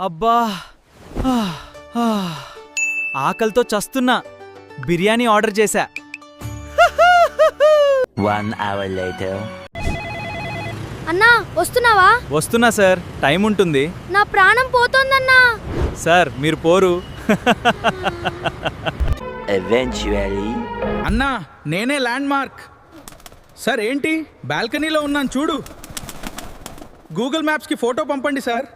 అబ్బా ఆ, ఆ. ఆకలితో చస్తున్నా. బిర్యానీ ఆర్డర్ చేశా. 1 hour later. అన్నా వస్తున్నావా? వస్తున్నా సార్, టైం ఉంటుంది. నా ప్రాణం పోతోందన్నా. సార్ మీరు పోరు. Eventually. అన్నా నేనే ల్యాండ్ మార్క్. సార్ ఏంటి బాల్కనీలో ఉన్నాను చూడు. గూగుల్ మ్యాప్స్కి ఫోటో పంపండి సార్.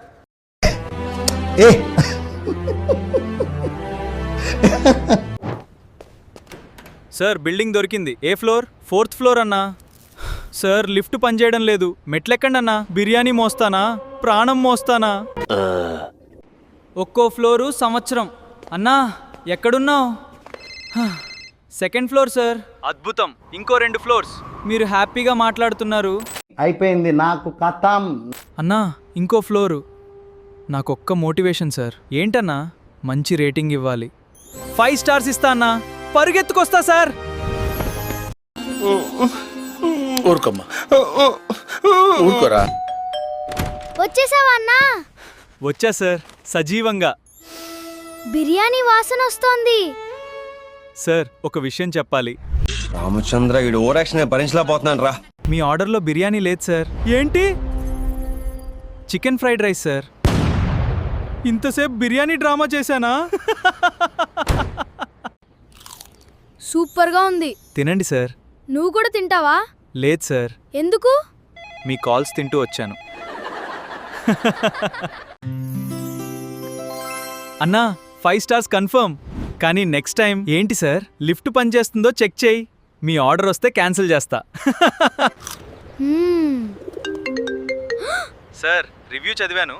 సార్ బిల్డింగ్ దొరికింది. ఏ ఫ్లోర్? 4th ఫ్లోర్ అన్నా. సార్ లిఫ్ట్ పనిచేయడం లేదు. మెట్లెక్కండి అన్నా. బిర్యానీ మోస్తానా, ప్రాణం మోస్తానా? ఒక్కో ఫ్లోరు సంవత్సరం. అన్నా ఎక్కడున్నావు? 2nd floor sir. అద్భుతం, ఇంకో 2 ఫ్లోర్స్. మీరు హ్యాపీగా మాట్లాడుతున్నారు. అయిపోయింది నాకు కథం. అన్నా ఇంకో ఫ్లోరు. నాకొక్క motivation sir. ఏంటన్నా? మంచి రేటింగ్ ఇవ్వాలి. 5 స్టార్స్ ఇస్తా అన్నా. పరుగెత్తుకొస్తా సార్. ఊరుకోమ్మా, ఊరుకోరా. వచ్చేసావా అన్నా? వచ్చా సార్, సజీవంగా. బిర్యానీ వాసన వస్తోంది. సార్ ఒక విషయం చెప్పాలి. రామచంద్ర ఈడు ఓరాక్షన్ భరించలేకపోతున్నాను రా. మీ ఆర్డర్లో బిర్యానీ లేదు సార్. ఏంటి? Chicken fried rice sir. ఇంతసేపు బిర్యానీ డ్రామా చేశానా? సూపర్గా ఉంది. తినండి సార్. నువ్వు కూడా తింటావా? లేదు సార్, ఎందుకు? మీ కాల్స్ తింటూ వచ్చాను. అన్నా 5 స్టార్స్ కన్ఫర్మ్. కానీ నెక్స్ట్ టైం ఏంటి సార్, లిఫ్ట్ పనిచేస్తుందో చెక్ చేయి. మీ ఆర్డర్ వస్తే క్యాన్సిల్ చేస్తా. మ్మ్. సార్ రివ్యూ చదివాను.